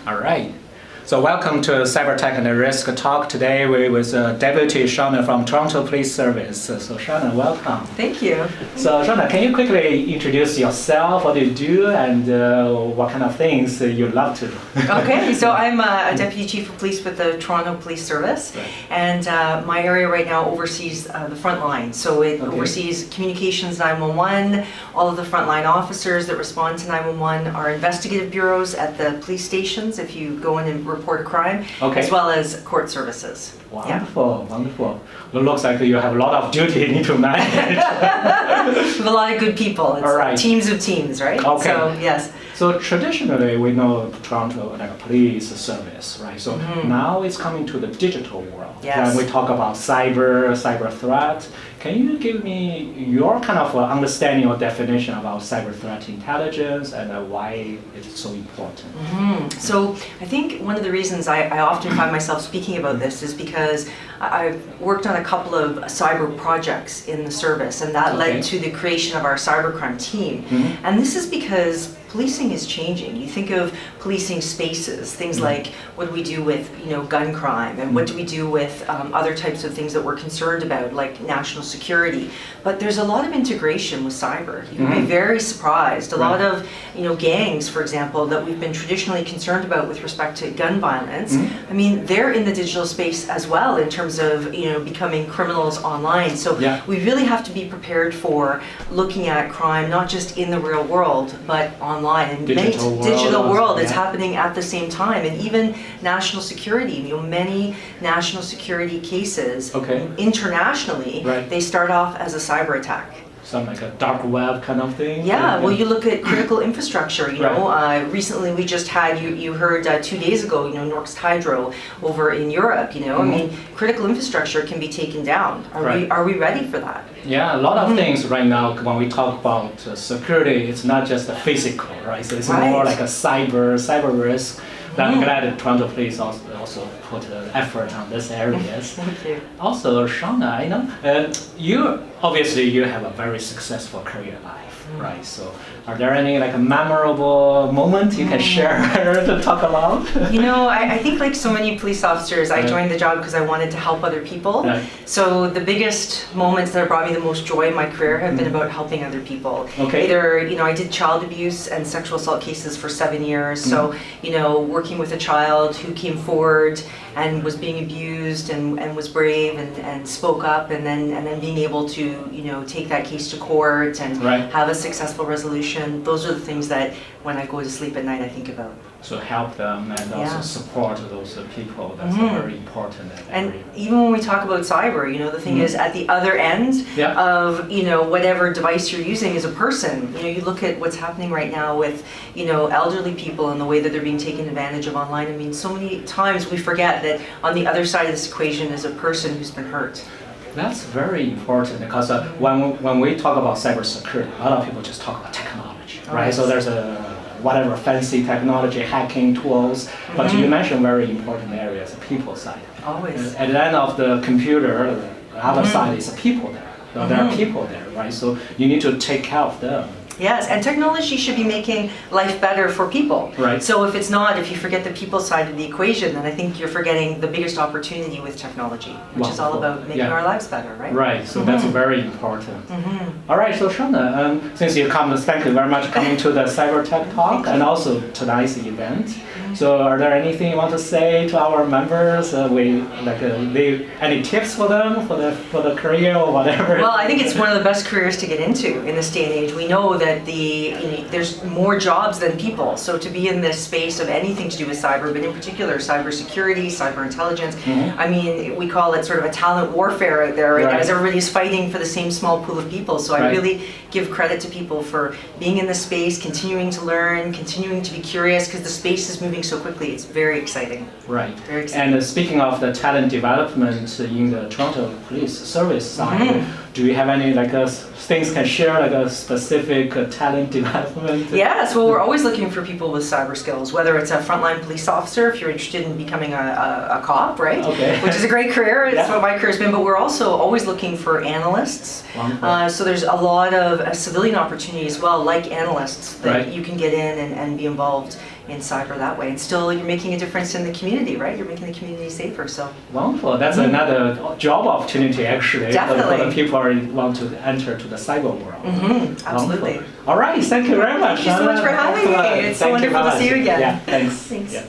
All right. So welcome to Cyber Tech and Risk Talk. Today we're with Deputy Shawna from Toronto Police Service. So Shawna, welcome. Thank you. So Shawna, can you quickly introduce yourself, what you do, and what kind of things you love to do? Okay, so I'm a Deputy Chief of Police with the Toronto Police Service, Right. and my area right now oversees the front line. So it oversees communications 911, all of the frontline officers that respond to 911, our investigative bureaus at the police stations if you go in and report a crime, as well as court services. Wonderful, wonderful. It looks like you have a lot of duty you need to manage. We have a lot of good people. It's All right. teams of teams, right? Okay. So, yes. So traditionally, we know Toronto like a police service, right? So now it's coming to the digital world. Yes. When we talk about cyber threat, can you give me your kind of understanding or definition about cyber threat intelligence and why it's so important? So I think one of the reasons I often find myself speaking about this is because I've worked on a couple of cyber projects in the service, and that led to the creation of our cybercrime team. And this is because policing is changing. You think of policing spaces, things like what do we do with gun crime, and what do we do with other types of things that we're concerned about, like national security. But there's a lot of integration with cyber. You'd be very surprised. A lot of gangs, for example, that we've been traditionally concerned about with respect to gun violence. I mean, they're in the digital space as well in terms of becoming criminals online. So we really have to be prepared for looking at crime not just in the real world, but online. And digital world is happening at the same time. And even national security, many national security cases internationally, they start off as a cyber attack. Some like a dark web kind of thing? Yeah, well, you look at critical infrastructure, recently we just had, you heard 2 days ago, Norsk Hydro over in Europe, I mean, critical infrastructure can be taken down. Are we ready for that? Yeah, a lot of things right now when we talk about security, it's not just the physical, right? So it's more like a cyber risk. I'm glad that Toronto Police also put effort on this areas. Thank you. Also, Shawna, I know you obviously have a very successful career life, right? So, are there any like a memorable moment you can share to talk about? I think like so many police officers, I joined the job because I wanted to help other people. So the biggest moments that have brought me the most joy in my career have been about helping other people. Either I did child abuse and sexual assault cases for 7 years. So working with a child who came forward and was being abused and was brave and spoke up, and then being able to take that case to court and have a successful resolution. Those are the things that when I go to sleep at night I think about. So help them and also support those people. That's very important. And even when we talk about cyber, the thing is at the other end of whatever device you're using is a person. You look at what's happening right now with elderly people and the way that they're being taken advantage of online. I mean, so many times we forget that on the other side of this equation is a person who's been hurt. That's very important because when we talk about cybersecurity, a lot of people just talk about technology, right? So there's whatever fancy technology, hacking tools, but you mentioned very important areas, the people side. Always. At the end of the computer, the other side is the people there. So there are people there, right? So you need to take care of them. Yes, and technology should be making life better for people. Right. So if you forget the people side of the equation, then I think you're forgetting the biggest opportunity with technology, which is all about making our lives better, right? Right, so that's very important. All right, so Shawna, since you come, thank you very much for coming to the Cyber Tech Talk and also tonight's event. So are there anything you want to say to our members? Any tips for them for the career or whatever? Well, I think it's one of the best careers to get into in this day and age. We know that there's more jobs than people. So to be in this space of anything to do with cyber, but in particular cybersecurity, cyber intelligence, I mean, we call it sort of a talent warfare out there, right? As everybody's fighting for the same small pool of people. So I really give credit to people for being in this space, continuing to learn, continuing to be curious, because the space is moving so quickly. It's very exciting. Right. Very exciting. And speaking of the talent development in the Toronto Police Service side, do you have any things can share, like a specific talent development? Yes, well, we're always looking for people with cyber skills, whether it's a frontline police officer, if you're interested in becoming a cop, right? Which is a great career, that's what my career's been, but we're also always looking for analysts. So there's a lot of civilian opportunity as well, like analysts, that you can get in and be involved in cyber that way. And still, you're making a difference in the community, right? You're making the community safer. So Wonderful. That's another job opportunity, actually, for Definitely. the people who want to enter to the cyber world. Absolutely. Wonderful. All right. Thank you very much. Thank you so much for having me. Excellent. It's Thank you wonderful very to see you much. again. Yeah. Thanks. Thanks. Yeah.